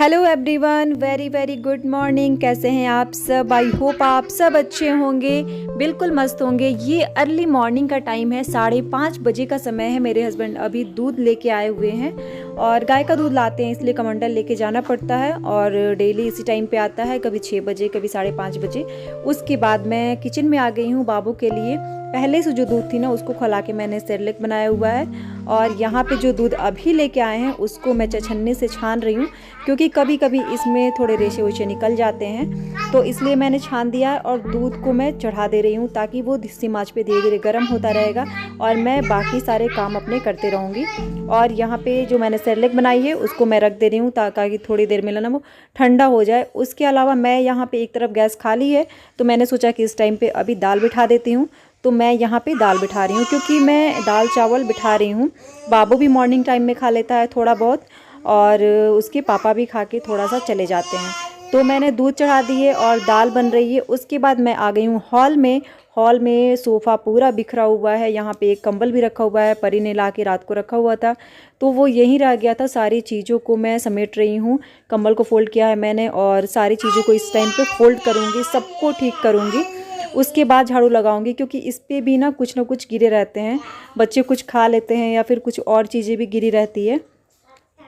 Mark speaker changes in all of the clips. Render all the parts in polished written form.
Speaker 1: Hello everyone, very very good morning. कैसे हैं आप सब? आई होप आप सब अच्छे होंगे, बिल्कुल मस्त होंगे। ये अर्ली मॉर्निंग का टाइम है, 5:30 बजे का समय है। मेरे हस्बैंड अभी दूध लेके आए हुए हैं और गाय का दूध लाते हैं, इसलिए कमंडल लेके जाना पड़ता है और डेली इसी टाइम पे आता है, कभी 6 बजे कभी 5:30 बजे। उसके बाद मैं किचन में आ गई हूँ बाबू के लिए। पहले से जो दूध थी ना उसको खौला के मैंने सेरेलैक बनाया हुआ है और यहाँ पे जो दूध अभी लेके आए हैं उसको मैं छन्नी से छान रही हूँ, क्योंकि कभी कभी इसमें थोड़े रेशे वेशे निकल जाते हैं, तो इसलिए मैंने छान दिया और दूध को मैं चढ़ा दे रही हूँ ताकि वो धीमी आंच पे धीरे धीरे गर्म होता रहेगा और मैं बाकी सारे काम अपने करते रहूँगी। और यहाँ पे जो मैंने सेरेलैक बनाई है उसको मैं रख दे रही हूँ ताकि थोड़ी देर में ना वो ठंडा हो जाए। उसके अलावा मैं यहाँ पे एक तरफ गैस खाली है तो मैंने सोचा कि इस टाइम पे अभी दाल बिठा देती हूँ, तो मैं यहाँ पे दाल बिठा रही हूँ क्योंकि मैं दाल चावल बिठा रही हूँ। बाबू भी मॉर्निंग टाइम में खा लेता है थोड़ा बहुत और उसके पापा भी खा के थोड़ा सा चले जाते हैं। तो मैंने दूध चढ़ा दिए और दाल बन रही है। उसके बाद मैं आ गई हूँ हॉल में। हॉल में सोफ़ा पूरा बिखरा हुआ है, यहाँ पे एक कंबल भी रखा हुआ है, परी ने ला के रात को रखा हुआ था तो वो यहीं रह गया था। सारी चीज़ों को मैं समेट रही हूँ, कंबल को फ़ोल्ड किया है मैंने और सारी चीज़ों को इस टाइम पे फ़ोल्ड करूँगी, सबको ठीक करूँगी। उसके बाद झाड़ू लगाऊंगी क्योंकि इस पे भी ना कुछ गिरे रहते हैं, बच्चे कुछ खा लेते हैं या फिर कुछ और चीज़ें भी गिरी रहती है,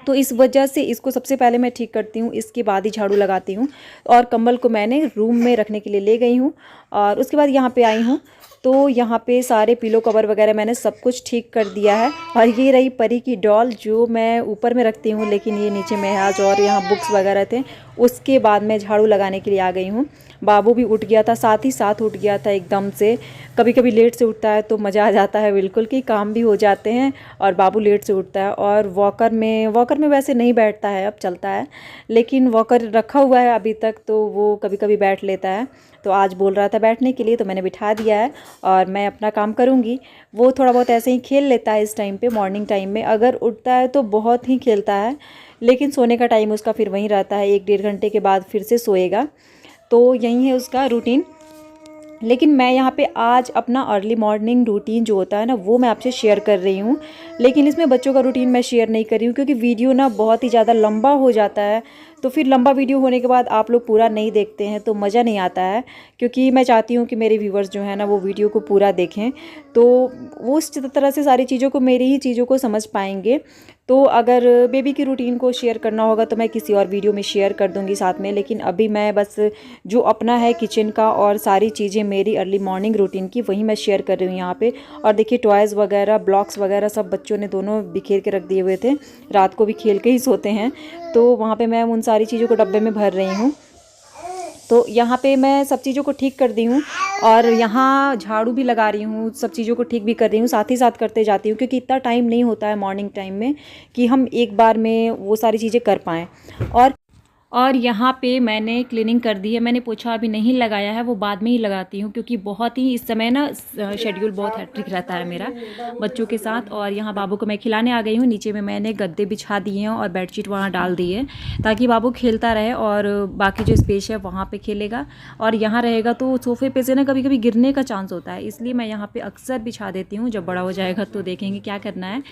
Speaker 1: तो इस वजह से इसको सबसे पहले मैं ठीक करती हूँ, इसके बाद ही झाड़ू लगाती हूँ। और कंबल को मैंने रूम में रखने के लिए ले गई हूँ और उसके बाद यहाँ पे आई हूँ तो यहाँ पे सारे पिलो कवर वगैरह मैंने सब कुछ ठीक कर दिया है। और ये रही परी की डॉल जो मैं ऊपर में रखती हूँ, लेकिन ये नीचे में आज और यहाँ बुक्स वगैरह थे। उसके बाद मैं झाड़ू लगाने के लिए आ गई हूँ। बाबू भी उठ गया था, साथ ही साथ उठ गया था एकदम से। कभी कभी लेट से उठता है तो मज़ा आ जाता है बिल्कुल कि काम भी हो जाते हैं और बाबू लेट से उठता है। और वॉकर में वैसे नहीं बैठता है, अब चलता है, लेकिन वॉकर रखा हुआ है अभी तक तो वो कभी कभी बैठ लेता है। तो आज बोल रहा था बैठने के लिए तो मैंने बिठा दिया है और मैं अपना काम करूँगी। वो थोड़ा बहुत ऐसे ही खेल लेता है इस टाइम पे, मॉर्निंग टाइम में अगर उठता है तो बहुत ही खेलता है, लेकिन सोने का टाइम उसका फिर वहीं रहता है, 1-1.5 घंटे के बाद फिर से सोएगा। तो यही है उसका रूटीन। लेकिन मैं यहाँ पे आज अपना अर्ली मॉर्निंग रूटीन जो होता है ना वो मैं आपसे शेयर कर रही हूँ, लेकिन इसमें बच्चों का रूटीन मैं शेयर नहीं कर रही हूँ क्योंकि वीडियो ना बहुत ही ज़्यादा लंबा हो जाता है। तो फिर लंबा वीडियो होने के बाद आप लोग पूरा नहीं देखते हैं तो मज़ा नहीं आता है, क्योंकि मैं चाहती हूँ कि मेरे व्यूवर्स जो है ना वो वीडियो को पूरा देखें, तो वो उस तरह से सारी चीज़ों को, मेरी ही चीज़ों को समझ पाएंगे। तो अगर बेबी की रूटीन को शेयर करना होगा तो मैं किसी और वीडियो में शेयर कर दूंगी साथ में, लेकिन अभी मैं बस जो अपना है किचन का और सारी चीज़ें मेरी अर्ली मॉर्निंग रूटीन की वही मैं शेयर कर रही हूँ यहाँ पे। और देखिए टॉयज़ वगैरह, ब्लॉक्स वगैरह सब बच्चों ने दोनों बिखेर के रख दिए हुए थे, रात को भी खेल के ही सोते हैं, तो वहाँ पर मैं उन सारी चीज़ों को डब्बे में भर रही हूँ। तो यहाँ पे मैं सब चीज़ों को ठीक कर दी हूँ और यहाँ झाड़ू भी लगा रही हूँ, सब चीज़ों को ठीक भी कर रही हूँ, साथ ही साथ करते जाती हूँ क्योंकि इतना टाइम नहीं होता है मॉर्निंग टाइम में कि हम एक बार में वो सारी चीज़ें कर पाएँ। और यहाँ पे मैंने क्लीनिंग कर दी है, मैंने पोछा अभी नहीं लगाया है, वो बाद में ही लगाती हूँ क्योंकि बहुत ही इस समय ना शेड्यूल बहुत हैट्रिक रहता है मेरा बच्चों के साथ। और यहाँ बाबू को मैं खिलाने आ गई हूँ, नीचे में मैंने गद्दे बिछा दिए हैं और बेडशीट वहाँ डाल दी है ताकि बाबू खेलता रहे और बाकी जो स्पेस है वहाँ पर खेलेगा। और यहाँ रहेगा तो सोफ़े पे से ना कभी कभी गिरने का चांस होता है, इसलिए मैं यहाँ पर अक्सर बिछा देती हूँ। जब बड़ा हो जाएगा तो देखेंगे क्या करना है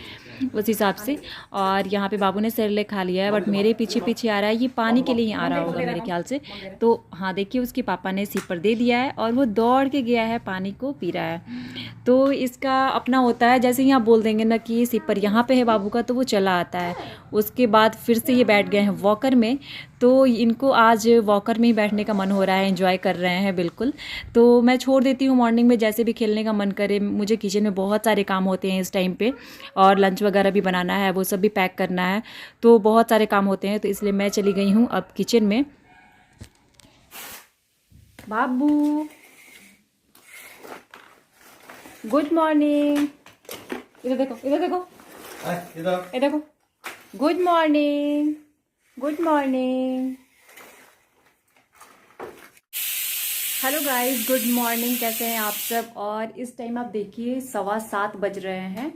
Speaker 1: उस हिसाब से। और यहाँ पे बाबू ने सेरेलैक खा लिया है, बट मेरे पीछे पीछे आ रहा है, ये पानी के लिए ही आ रहा होगा मेरे ख्याल से। तो हाँ देखिए उसके पापा ने सिपर दे दिया है और वो दौड़ के गया है, पानी को पी रहा है। तो इसका अपना होता है, जैसे ही आप बोल देंगे ना कि सिपर यहाँ पे है बाबू का तो वो चला आता है। उसके बाद फिर से ये बैठ गए हैं वॉकर में, तो इनको आज वॉकर में ही बैठने का मन हो रहा है, एंजॉय कर रहे हैं बिल्कुल। तो मैं छोड़ देती हूँ मॉर्निंग में जैसे भी खेलने का मन करे। मुझे किचन में बहुत सारे काम होते हैं इस टाइम पे और लंच वगैरह भी बनाना है, वो सब भी पैक करना है, तो बहुत सारे काम होते हैं, तो इसलिए मैं चली गई हूँ अब किचन में। बाबू गुड मॉर्निंग, इधर देखो, इधर देखो, इधर देखो, good morning, good morning. Hello guys, good morning, कैसे हैं आप सब? और इस टाइम आप देखिए 7:15 बज रहे हैं,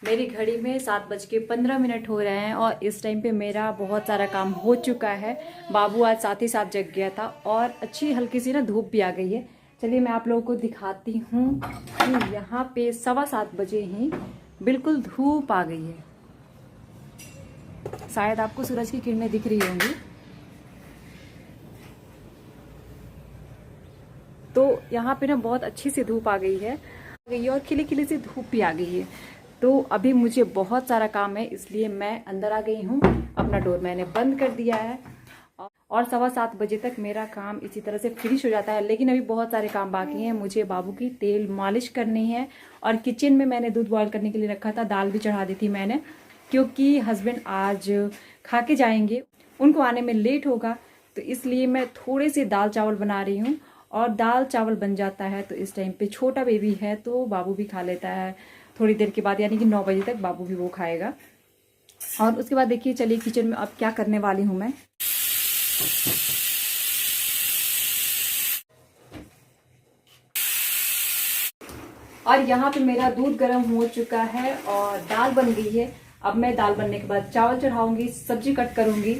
Speaker 1: मेरी घड़ी में 7:15 हो रहे हैं और इस टाइम पे मेरा बहुत सारा काम हो चुका है। बाबू आज साथ ही साथ जग गया था और अच्छी हल्की सी ना धूप भी आ गई है। चलिए मैं आप लोगों को दिखाती हूँ कि यहाँ पे 7:15 बजे ही बिल्कुल धूप आ गई है। शायद आपको सूरज की किरणें दिख रही होंगी। तो यहाँ पे ना बहुत अच्छी सी धूप आ गई है और खिली खिली सी धूप भी आ गई है। तो अभी मुझे बहुत सारा काम है, इसलिए मैं अंदर आ गई हूँ। अपना डोर मैंने बंद कर दिया है और 7:15 बजे तक मेरा काम इसी तरह से फिनिश हो जाता है। लेकिन अभी बहुत सारे काम बाकी हैं। मुझे बाबू की तेल मालिश करनी है और किचन में मैंने दूध बॉयल करने के लिए रखा था, दाल भी चढ़ा दी थी मैंने, क्योंकि हस्बैंड आज खा के जाएंगे, उनको आने में लेट होगा। तो इसलिए मैं थोड़े से दाल चावल बना रही हूँ और दाल चावल बन जाता है तो इस टाइम पे छोटा बेबी है तो बाबू भी खा लेता है थोड़ी देर के बाद, यानी कि 9 बजे तक बाबू भी वो खाएगा। और उसके बाद देखिए, चलिए किचन में अब क्या करने वाली हूँ मैं। और यहाँ पे मेरा दूध गर्म हो चुका है और दाल बन गई है। अब मैं दाल बनने के बाद चावल चढ़ाऊंगी, सब्जी कट करूंगी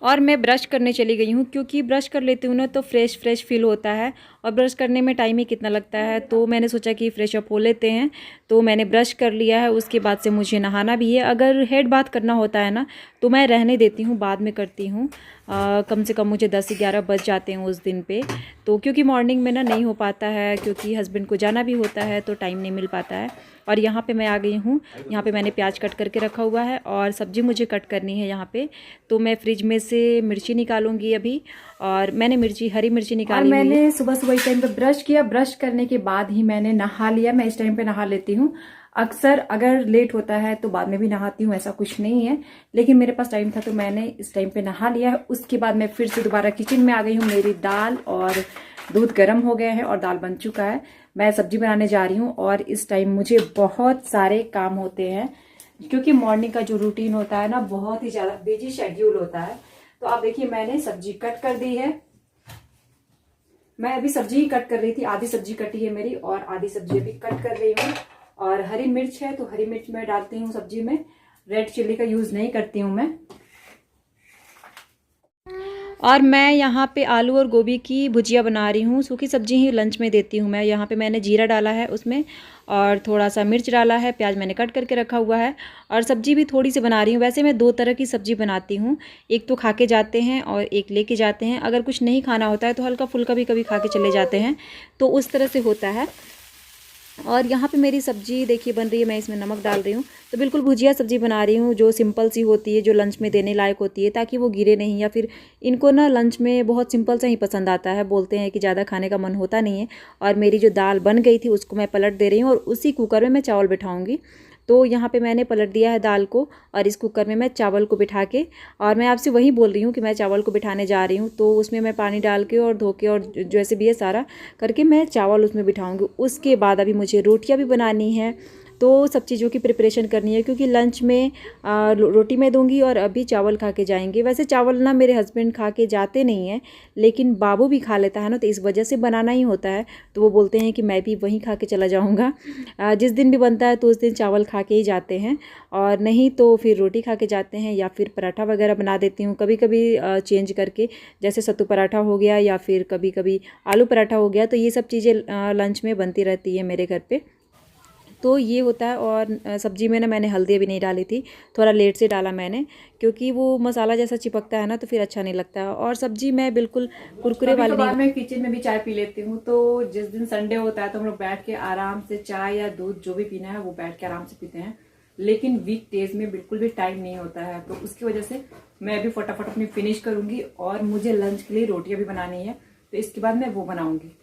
Speaker 1: और मैं ब्रश करने चली गई हूँ, क्योंकि ब्रश कर लेती हूँ ना तो फ्रेश फ्रेश फील होता है और ब्रश करने में टाइम ही कितना लगता है। तो मैंने सोचा कि फ्रेश अप हो लेते हैं, तो मैंने ब्रश कर लिया है। उसके बाद से मुझे नहाना भी है। अगर हेड बाथ करना होता है ना तो मैं रहने देती हूँ, बाद में करती हूँ। कम से कम मुझे 10-11 बज जाते हैं उस दिन पे, तो क्योंकि मॉर्निंग में ना नहीं हो पाता है, क्योंकि हस्बैंड को जाना भी होता है तो टाइम नहीं मिल पाता है। और यहाँ पे मैं आ गई हूँ। यहाँ पे मैंने प्याज कट करके रखा हुआ है और सब्ज़ी मुझे कट करनी है यहाँ पे। तो मैं फ्रिज में से मिर्ची निकालूंगी अभी, और मैंने हरी मिर्ची निकाली हुई है। मैंने सुबह सुबह इस टाइम पे ब्रश किया, ब्रश करने के बाद ही मैंने नहा लिया। मैं इस टाइम पे नहा लेती हूँ। अक्सर अगर लेट होता है तो बाद में भी नहाती हूँ, ऐसा कुछ नहीं है, लेकिन मेरे पास टाइम था तो मैंने इस टाइम पे नहा लिया है। उसके बाद मैं फिर से दोबारा किचन में आ गई हूँ। मेरी दाल और दूध गर्म हो गया है और दाल बन चुका है। मैं सब्जी बनाने जा रही हूँ और इस टाइम मुझे बहुत सारे काम होते हैं, क्योंकि मॉर्निंग का जो रूटीन होता है ना बहुत ही ज़्यादा बिजी शेड्यूल होता है। तो आप देखिए, मैंने सब्जी कट कर दी है। मैं अभी सब्जी ही कट कर रही थी, आधी सब्जी कटी है मेरी और आधी सब्जी अभी कट कर रही हूँ। और हरी मिर्च है तो हरी मिर्च मैं डालती हूँ सब्जी में, रेड चिल्ली का यूज नहीं करती हूँ मैं। और मैं यहाँ पे आलू और गोभी की भुजिया बना रही हूँ। सूखी सब्जी ही लंच में देती हूँ मैं। यहाँ पे मैंने जीरा डाला है उसमें और थोड़ा सा मिर्च डाला है, प्याज मैंने कट करके रखा हुआ है और सब्जी भी थोड़ी सी बना रही हूँ। वैसे मैं 2 तरह की सब्जी बनाती हूँ, एक तो खा के जाते हैं और एक लेके जाते हैं। अगर कुछ नहीं खाना होता है तो हल्का फुल्का भी कभी खा के चले जाते हैं, तो उस तरह से होता है। और यहाँ पे मेरी सब्जी देखिए बन रही है, मैं इसमें नमक डाल रही हूँ। तो बिल्कुल भुजिया सब्जी बना रही हूँ जो सिंपल सी होती है, जो लंच में देने लायक होती है, ताकि वो गिरे नहीं। या फिर इनको ना लंच में बहुत सिंपल सा ही पसंद आता है, बोलते हैं कि ज़्यादा खाने का मन होता नहीं है। और मेरी जो दाल बन गई थी उसको मैं पलट दे रही हूँ और उसी कुकर में मैं चावल बिठाऊँगी। तो यहाँ पे मैंने पलट दिया है दाल को और इस कुकर में मैं चावल को बिठा के, और मैं आपसे वही बोल रही हूँ कि मैं चावल को बिठाने जा रही हूँ। तो उसमें मैं पानी डाल के और धो के और जैसे भी है सारा करके मैं चावल उसमें बिठाऊँगी। उसके बाद अभी मुझे रोटियाँ भी बनानी है, तो सब चीज़ों की प्रिपरेशन करनी है, क्योंकि लंच में रोटी मैं दूंगी और अभी चावल खा के जाएंगे। वैसे चावल ना मेरे हस्बैंड खा के जाते नहीं हैं, लेकिन बाबू भी खा लेता है ना, तो इस वजह से बनाना ही होता है। तो वो बोलते हैं कि मैं भी वहीं खा के चला जाऊंगा। जिस दिन भी बनता है तो उस दिन चावल खा के ही जाते हैं, और नहीं तो फिर रोटी खा के जाते हैं या फिर पराठा वगैरह बना देती हूँ कभी कभी चेंज करके, जैसे सत्तू पराठा हो गया या फिर कभी कभी आलू पराठा हो गया। तो ये सब चीज़ें लंच में बनती रहती है मेरे घर पे। तो ये होता है। और सब्जी में ना मैंने हल्दी भी नहीं डाली थी, थोड़ा लेट से डाला मैंने, क्योंकि वो मसाला जैसा चिपकता है ना तो फिर अच्छा नहीं लगता है। और सब्जी मैं बिल्कुल कुरकुरे वाली नहीं। मैं किचन में भी चाय पी लेती हूँ, तो जिस दिन संडे होता है तो हम लोग बैठ के आराम से चाय या दूध जो भी पीना है वो बैठ के आराम से पीते हैं। लेकिन वीक डेज में बिल्कुल भी टाइम नहीं होता है, तो उसकी वजह से मैं अभी फटाफट अपनी फिनिश करूंगी। और मुझे लंच के लिए रोटियां भी बनानी है, तो इसके बाद मैं वो बनाऊंगी।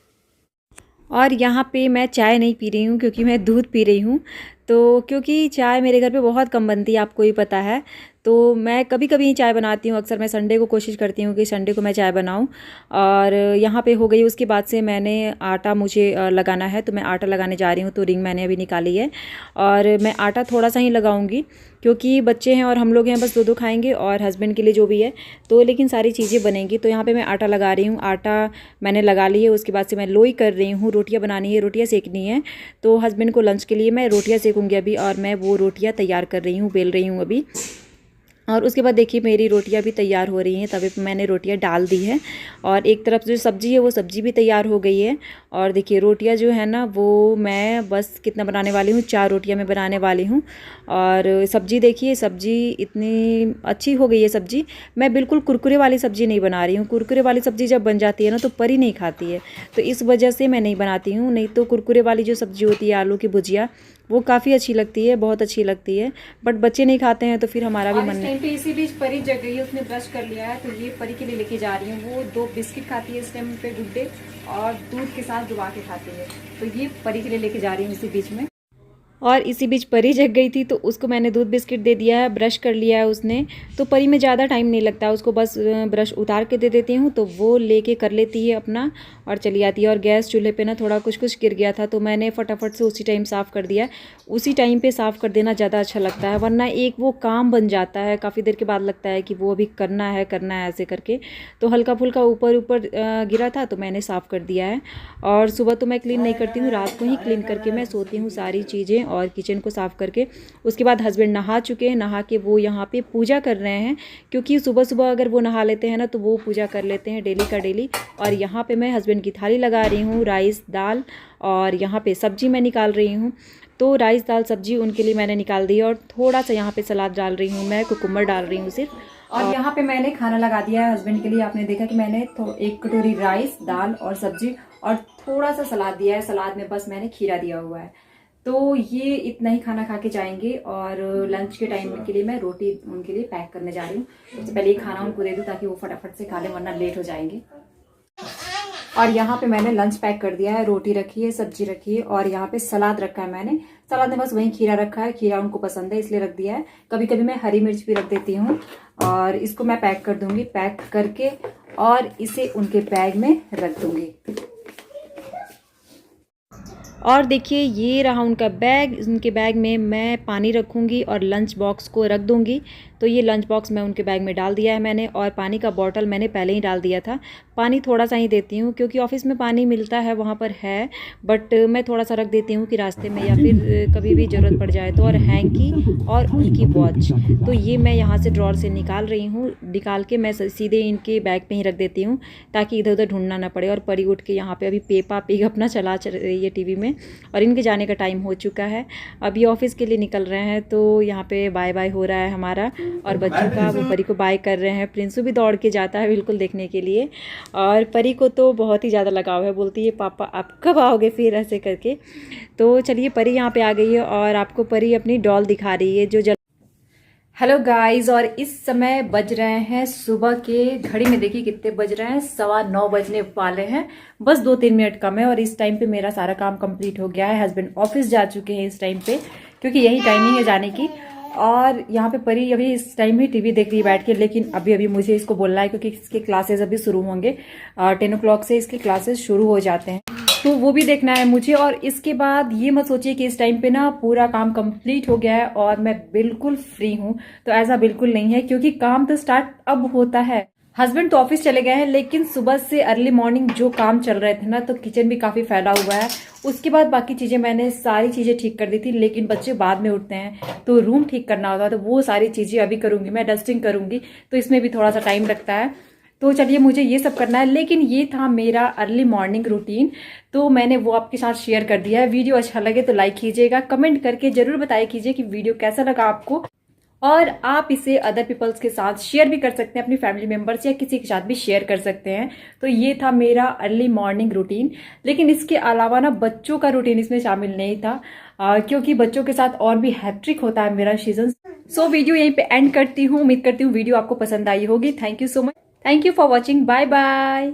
Speaker 1: और यहाँ पे मैं चाय नहीं पी रही हूँ क्योंकि मैं दूध पी रही हूँ। तो क्योंकि चाय मेरे घर पे बहुत कम बनती है, आपको ही पता है। तो मैं कभी कभी ही चाय बनाती हूँ। अक्सर मैं संडे को कोशिश करती हूँ कि संडे को मैं चाय बनाऊँ। और यहाँ पे हो गई। उसके बाद से मैंने आटा मुझे लगाना है, तो मैं आटा लगाने जा रही हूँ। तो रिंग मैंने अभी निकाली है और मैं आटा थोड़ा सा ही लगाऊंगी, क्योंकि बच्चे हैं और हम लोग हैं, बस 2-2 खाएंगे और हस्बैंड के लिए जो भी है। तो लेकिन सारी चीज़ें बनेंगी। तो यहाँ पे मैं आटा लगा रही हूँ। आटा मैंने लगा ली है। उसके बाद से मैं लोई कर रही हूँ, रोटियाँ बनानी है, रोटियाँ सेकनी है। तो हस्बैंड को लंच के लिए मैं रोटियाँ सेकूँगी अभी, और मैं वो रोटियाँ तैयार कर रही हूँ, बेल रही हूँ अभी। और उसके बाद देखिए मेरी रोटियां भी तैयार हो रही हैं, तवे पे मैंने रोटियां डाल दी है और एक तरफ जो सब्ज़ी है वो सब्ज़ी भी तैयार हो गई है। और देखिए रोटियां जो है ना वो मैं बस कितना बनाने वाली हूँ, 4 रोटियां मैं बनाने वाली हूँ। और सब्ज़ी देखिए, सब्ज़ी इतनी अच्छी हो गई है सब्ज़ी। मैं बिल्कुल कुरकुरे वाली सब्ज़ी नहीं बना रही हूँ, कुरकुरे वाली सब्ज़ी जब बन जाती है ना तो परी नहीं खाती है, तो इस वजह से मैं नहीं बनाती हूँ। नहीं तो कुरकुरे वाली जो सब्ज़ी होती है आलू की भुजिया, वो काफ़ी अच्छी लगती है, बहुत अच्छी लगती है, बट बच्चे नहीं खाते हैं तो फिर हमारा भी मन नहीं। पे इसी बीच परी जग गई है, उसने ब्रश कर लिया है, तो ये परी के लिए लेके जा रही हूँ। वो 2 बिस्किट खाती है इस टाइम पे, गुड डे, और दूध के साथ डुबा के खाती है, तो ये परी के लिए लेके जा रही हूँ इसी बीच में। और इसी बीच परी जग गई थी तो उसको मैंने दूध बिस्किट दे दिया है, ब्रश कर लिया है उसने। तो परी में ज़्यादा टाइम नहीं लगता, उसको बस ब्रश उतार के दे देती हूँ तो वो लेके कर लेती है अपना और चली आती है। और गैस चूल्हे पे ना थोड़ा कुछ गिर गया था तो मैंने फटाफट से उसी टाइम साफ़ कर दिया। उसी टाइम पे साफ़ कर देना ज़्यादा अच्छा लगता है, वरना एक वो काम बन जाता है, काफ़ी देर के बाद लगता है कि वो अभी करना है ऐसे करके। तो हल्का फुल्का ऊपर ऊपर गिरा था तो मैंने साफ़ कर दिया है। और सुबह तो मैं क्लीन नहीं करती हूँ, रात को ही क्लीन करके मैं सोती हूँ सारी चीज़ें और किचन को साफ़ करके। उसके बाद हस्बैंड नहा चुके हैं, नहा के वो यहाँ पे पूजा कर रहे हैं, क्योंकि सुबह सुबह अगर वो नहा लेते हैं ना तो वो पूजा कर लेते हैं डेली का डेली। और यहाँ पे मैं हस्बैंड की थाली लगा रही हूँ, राइस दाल, और यहाँ पे सब्जी मैं निकाल रही हूँ। तो राइस दाल सब्जी उनके लिए मैंने निकाल दी और थोड़ा सा यहाँ पे सलाद डाल रही हूँ, मैं कुकुम्बर डाल रही हूँ सिर्फ। और यहाँ पे मैंने खाना लगा दिया है हस्बैंड के लिए। आपने देखा कि मैंने 1 कटोरी राइस दाल और सब्जी और थोड़ा सा सलाद दिया है, सलाद में बस मैंने खीरा दिया हुआ है। तो ये इतना ही खाना खा के जाएंगे और लंच के टाइम के लिए मैं रोटी उनके लिए पैक करने जा रही हूँ। सबसे पहले ये खाना उनको दे दूँ ताकि वो फटाफट से खा लें, वरना लेट हो जाएंगे। और यहाँ पे मैंने लंच पैक कर दिया है, रोटी रखी है, सब्जी रखी है और यहाँ पे सलाद रखा है मैंने। सलाद में बस वही खीरा रखा है, खीरा उनको पसंद है इसलिए रख दिया है। कभी कभी मैं हरी मिर्च भी रख देती हूँ। और इसको मैं पैक कर दूंगी, पैक करके और इसे उनके बैग में रख दूंगी। और देखिए ये रहा उनका बैग, उनके बैग में मैं पानी रखूँगी और लंच बॉक्स को रख दूँगी। तो ये लंच बॉक्स मैं उनके बैग में डाल दिया है मैंने, और पानी का बॉटल मैंने पहले ही डाल दिया था। पानी थोड़ा सा ही देती हूँ क्योंकि ऑफिस में पानी मिलता है, वहाँ पर है, बट मैं थोड़ा सा रख देती हूँ कि रास्ते में या फिर कभी भी ज़रूरत पड़ जाए तो। और हैंकी और उनकी वॉच, तो ये मैं यहाँ से ड्रॉर से निकाल रही हूँ, निकाल के मैं सीधे इनके बैग पे ही रख देती हूँ ताकि इधर उधर ढूंढना ना पड़े। और परी उठ के यहाँ पे अभी पेपा पिग अपना चला रही है टीवी में, और इनके जाने का टाइम हो चुका है। अभी ऑफिस के लिए निकल रहे हैं तो यहाँ पे बाय बाय हो रहा है हमारा और बच्चों का। वो परी को बाय कर रहे हैं, प्रिंसू भी दौड़ के जाता है बिल्कुल देखने के लिए। और परी को तो बहुत ही ज़्यादा लगाव है, बोलती है पापा आप कब आओगे फिर, ऐसे करके। तो चलिए परी यहाँ पे आ गई है और आपको परी अपनी डॉल दिखा रही है जो हेलो गाइस, और इस समय बज रहे हैं सुबह के, घड़ी में देखिए कितने बज रहे हैं, 9:15 बजने वाले हैं, बस 2-3 मिनट कम है। और इस टाइम पे मेरा सारा काम कंप्लीट हो गया है। हस्बैंड ऑफिस जा चुके हैं इस टाइम पे, क्योंकि यही टाइमिंग है जाने की। और यहाँ पे परी अभी इस टाइम में टीवी देख रही है बैठ के, लेकिन अभी मुझे इसको बोलना है क्योंकि इसके क्लासेस अभी शुरू होंगे। 10 o'clock से इसके क्लासेस शुरू हो जाते हैं, तो वो भी देखना है मुझे। और इसके बाद ये मत सोचिए कि इस टाइम पे ना पूरा काम कंप्लीट हो गया है और मैं बिल्कुल फ्री हूँ, तो ऐसा बिल्कुल नहीं है, क्योंकि काम तो स्टार्ट अब होता है। हस्बैंड तो ऑफिस चले गए हैं, लेकिन सुबह से अर्ली मॉर्निंग जो काम चल रहे थे ना, तो किचन भी काफी फैला हुआ है। उसके बाद बाकी चीजें मैंने सारी चीजें ठीक कर दी थी, लेकिन बच्चे बाद में उठते हैं तो रूम ठीक करना होता है, तो वो सारी चीजें अभी करूंगी मैं, डस्टिंग करूंगी, तो इसमें भी थोड़ा सा टाइम लगता है। तो चलिए मुझे ये सब करना है, लेकिन ये था मेरा अर्ली मॉर्निंग रूटीन, तो मैंने वो आपके साथ शेयर कर दिया है। वीडियो अच्छा लगे तो लाइक कीजिएगा, कमेंट करके जरूर बताया कीजिए कि वीडियो कैसा लगा आपको, और आप इसे अदर पीपल्स के साथ शेयर भी कर सकते हैं, अपनी फैमिली मेंबर्स या किसी के साथ भी शेयर कर सकते हैं। तो ये था मेरा अर्ली मॉर्निंग रूटीन, लेकिन इसके अलावा ना बच्चों का रूटीन इसमें शामिल नहीं था, क्योंकि बच्चों के साथ और भी हैट्रिक होता है मेरा सीजन। सो वीडियो यहीं पे एंड करती हूँ। उम्मीद करती हूँ वीडियो आपको पसंद आई होगी। Thank you so much, thank you for watching, bye bye.